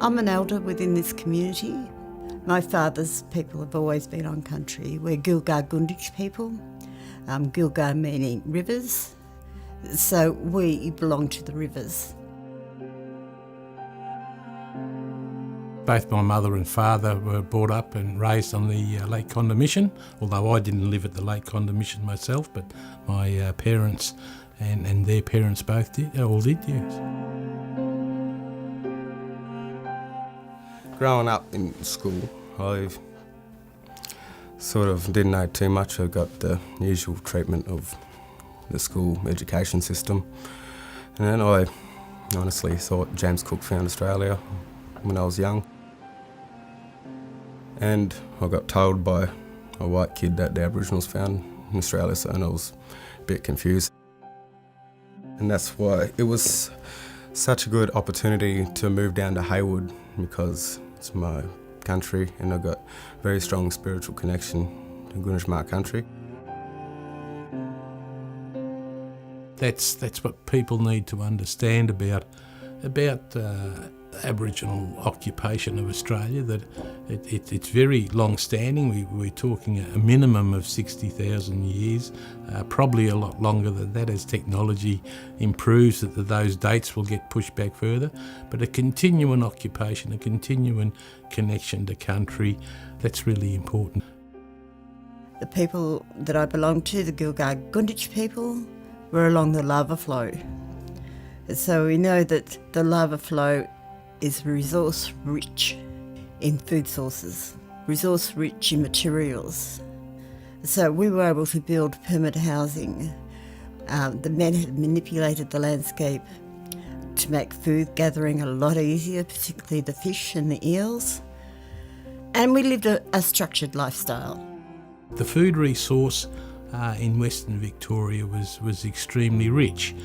I'm an elder within this community. My father's people have always been on country. We're Gilgar-Gunditj people, Gilgar meaning rivers, so we belong to the rivers. Both my mother and father were brought up and raised on the Lake Conda Mission, although I didn't live at the Lake Conda Mission myself, but my parents and their parents both all did, yes. Growing up in school, I sort of didn't know too much. I got the usual treatment of the school education system. And then I honestly thought James Cook found Australia when I was young. And I got told by a white kid that the Aboriginals found in Australia, so I was a bit confused. And that's why it was such a good opportunity to move down to Haywood, because it's my country and I've got a very strong spiritual connection to Cornish Mara country. That's what people need to understand about Aboriginal occupation of Australia, that it's very long-standing. We're talking a minimum of 60,000 years, probably a lot longer than that as technology improves, that those dates will get pushed back further. But a continuing occupation, a continuing connection to country, that's really important. The people that I belong to, the Gilgar-Gunditj people, were along the Lavaflow. So we know that the Lavaflow is resource-rich in food sources, resource-rich in materials. So we were able to build permanent housing. The men had manipulated the landscape to make food gathering a lot easier, particularly the fish and the eels. And we lived a structured lifestyle. The food resource in Western Victoria was extremely rich.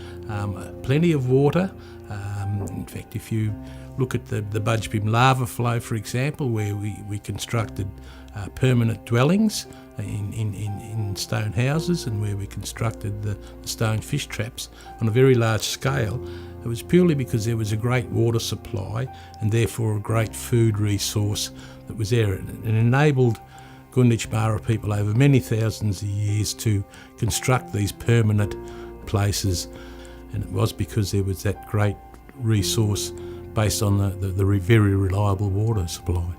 Plenty of water. In fact, if you look at the Budgebim Lavaflow, for example, where we constructed permanent dwellings in stone houses, and where we constructed the stone fish traps on a very large scale, it was purely because there was a great water supply and therefore a great food resource that was there. It enabled Cornish Mara people over many thousands of years to construct these permanent places, and it was because there was that great resource based on the very reliable water supply.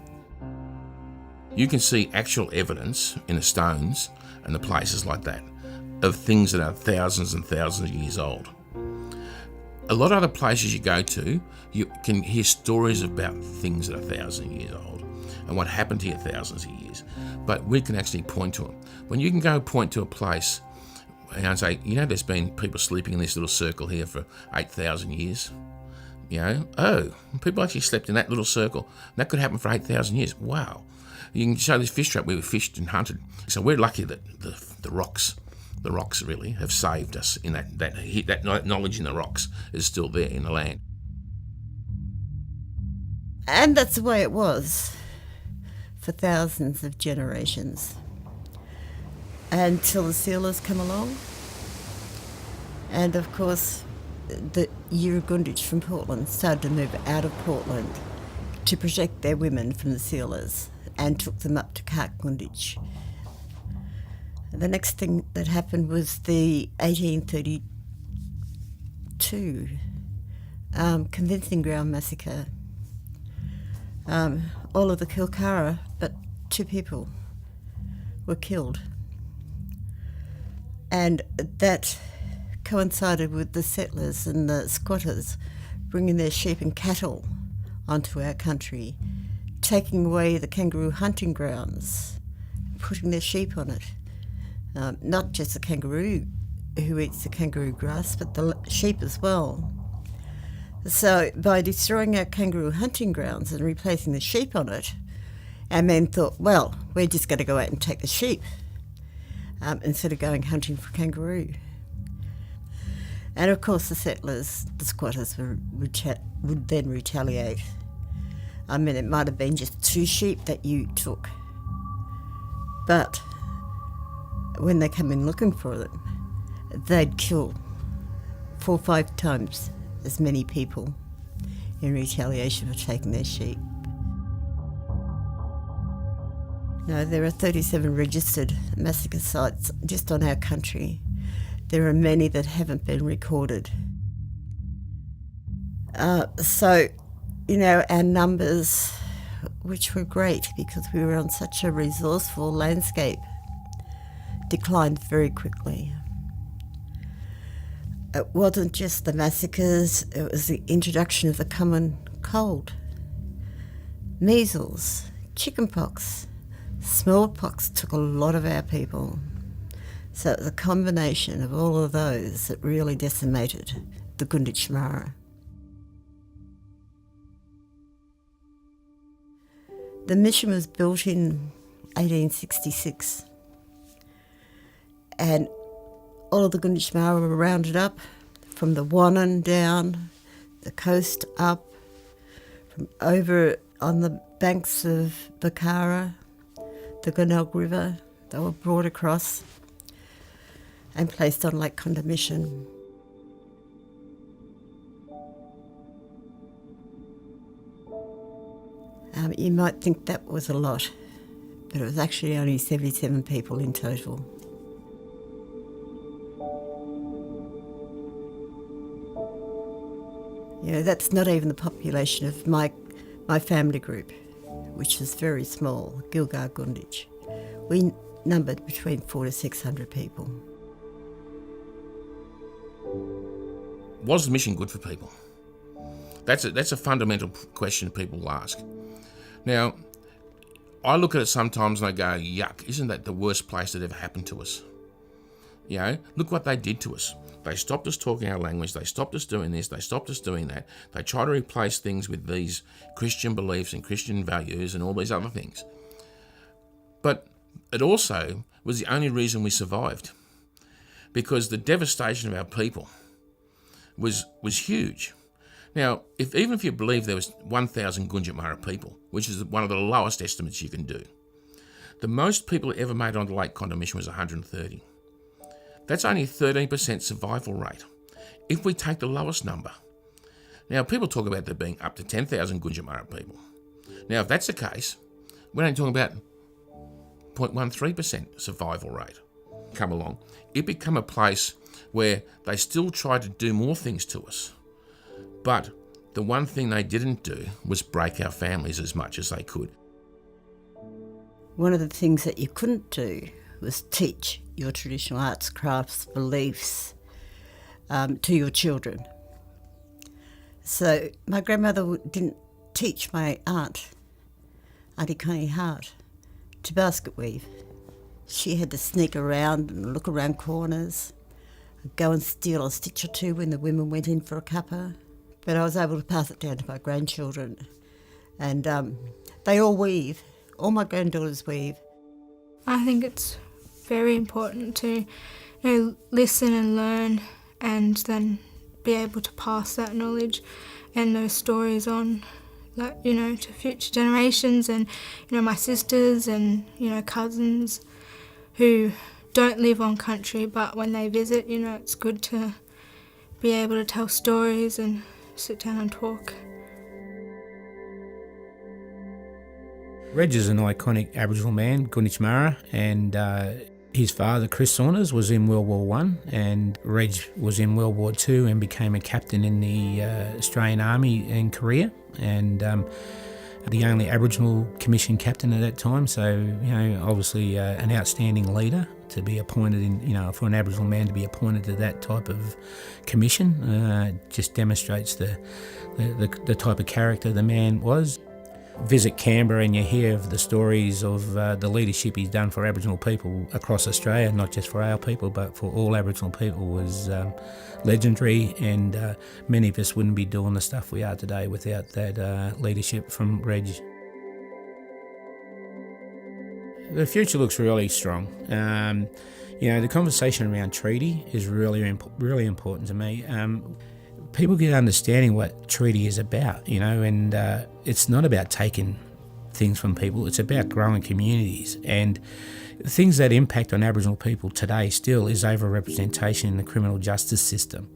You can see actual evidence in the stones and the places like that of things that are thousands and thousands of years old. A lot of other places you go to, you can hear stories about things that are 1,000 years old and what happened here thousands of years, but we can actually point to them. When you can go point to a place and say, there's been people sleeping in this little circle here for 8,000 years. People actually slept in that little circle. That could happen for 8,000 years. Wow. You can show this fish trap where we fished and hunted. So we're lucky that the rocks really have saved us in that knowledge in the rocks is still there in the land. And that's the way it was for thousands of generations, until the sealers come along. And of course, the Gunditj from Portland started to move out of Portland to protect their women from the sealers, and took them up to Gunditj. The next thing that happened was the 1832 Convincing Ground Massacre. All of the Kilcara, but 2 people were killed. And that coincided with the settlers and the squatters bringing their sheep and cattle onto our country, taking away the kangaroo hunting grounds, putting their sheep on it. Not just the kangaroo who eats the kangaroo grass, but the sheep as well. So by destroying our kangaroo hunting grounds and replacing the sheep on it, our men thought, well, we're just going to go out and take the sheep instead of going hunting for kangaroo. And of course the settlers, the squatters, would then retaliate. I mean, it might have been just 2 sheep that you took, but when they come in looking for them, they'd kill 4 or 5 times as many people in retaliation for taking their sheep. No, there are 37 registered massacre sites just on our country. There are many that haven't been recorded. So, our numbers, which were great because we were on such a resourceful landscape, declined very quickly. It wasn't just the massacres, it was the introduction of the common cold, measles, chickenpox, smallpox took a lot of our people. So it was a combination of all of those that really decimated the Cornish Mara. The mission was built in 1866 and all of the Cornish Mara were rounded up from the Wannon down, the coast up, from over on the banks of Bakara, the Glenelg River. They were brought across and placed on Lake Conda Mission. You might think that was a lot, but it was actually only 77 people in total. That's not even the population of my family group, which is very small, Gilgar Gunditj. We numbered between 400 to 600 people. Was the mission good for people? That's a fundamental question people ask. Now, I look at it sometimes and I go, yuck, isn't that the worst place that ever happened to us? Look what they did to us. They stopped us talking our language, they stopped us doing this, they stopped us doing that. They try to replace things with these Christian beliefs and Christian values and all these other things. But it also was the only reason we survived, because the devastation of our people was huge. Now, even if you believe there was 1,000 Gunditj Mara people, which is one of the lowest estimates you can do, the most people that ever made it onto Lake Conda Mission was 130. That's only a 13% survival rate. If we take the lowest number, now people talk about there being up to 10,000 Gunditj Mara people. Now, if that's the case, we're only talking about 0.13% survival rate. Come along, it became a place where they still tried to do more things to us. But the one thing they didn't do was break our families as much as they could. One of the things that you couldn't do was teach your traditional arts, crafts, beliefs to your children. So my grandmother didn't teach my aunt, Auntie Connie Hart, to basket weave. She had to sneak around and look around corners, go and steal a stitch or two when the women went in for a cuppa. But I was able to pass it down to my grandchildren. And they all weave. All my granddaughters weave. I think it's very important to listen and learn and then be able to pass that knowledge and those stories on, to future generations and, my sisters and, cousins who don't live on country, but when they visit, it's good to be able to tell stories and sit down and talk. Reg is an iconic Aboriginal man, Cornish Mara, and his father, Chris Saunders, was in World War I, and Reg was in World War II and became a captain in the Australian Army in Korea, and the only Aboriginal commissioned captain at that time, so, obviously an outstanding leader to be appointed in, for an Aboriginal man to be appointed to that type of commission, just demonstrates the type of character the man was. Visit Canberra and you hear of the stories of the leadership he's done for Aboriginal people across Australia, not just for our people, but for all Aboriginal people, was legendary, and many of us wouldn't be doing the stuff we are today without that leadership from Reg. The future looks really strong. The conversation around treaty is really important to me. People get understanding what treaty is about, and it's not about taking things from people, it's about growing communities. And things that impact on Aboriginal people today still is over-representation in the criminal justice system.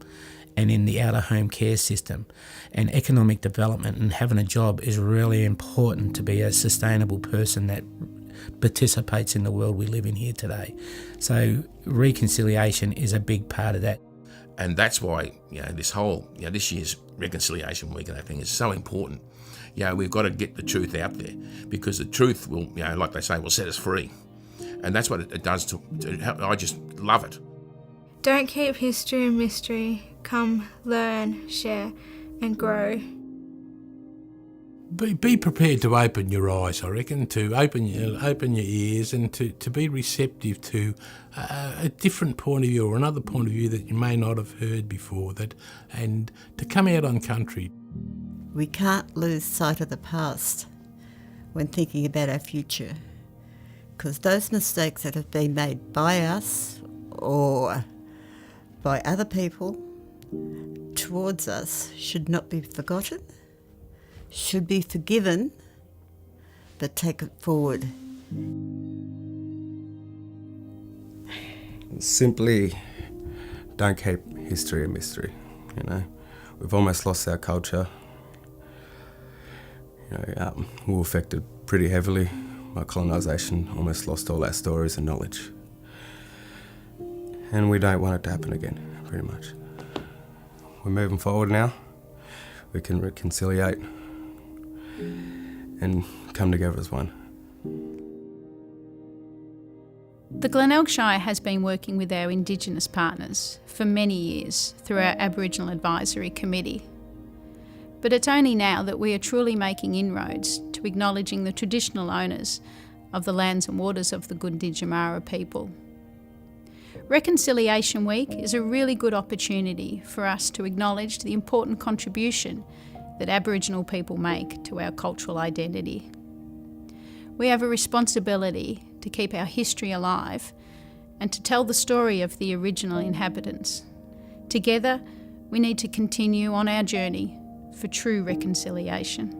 and in the out-of-home care system. And economic development and having a job is really important to be a sustainable person that participates in the world we live in here today. So reconciliation is a big part of that. And that's why, this year's Reconciliation Week and that thing is so important. We've got to get the truth out there, because the truth will, like they say, will set us free. And that's what it does I just love it. Don't keep history a mystery. Come, learn, share and grow. Be prepared to open your eyes, I reckon, to open your ears and to be receptive to a different point of view or another point of view that you may not have heard before, and to come out on country. We can't lose sight of the past when thinking about our future, because those mistakes that have been made by us or by other people towards us should not be forgotten, should be forgiven, but take it forward. Simply don't keep history a mystery, We've almost lost our culture. We were affected pretty heavily by colonisation, almost lost all our stories and knowledge. And we don't want it to happen again, pretty much. We're moving forward now. We can reconciliate and come together as one. The Glenelg Shire has been working with our Indigenous partners for many years through our Aboriginal Advisory Committee. But it's only now that we are truly making inroads to acknowledging the traditional owners of the lands and waters of the Conda Mara people. Reconciliation Week is a really good opportunity for us to acknowledge the important contribution that Aboriginal people make to our cultural identity. We have a responsibility to keep our history alive and to tell the story of the original inhabitants. Together, we need to continue on our journey for true reconciliation.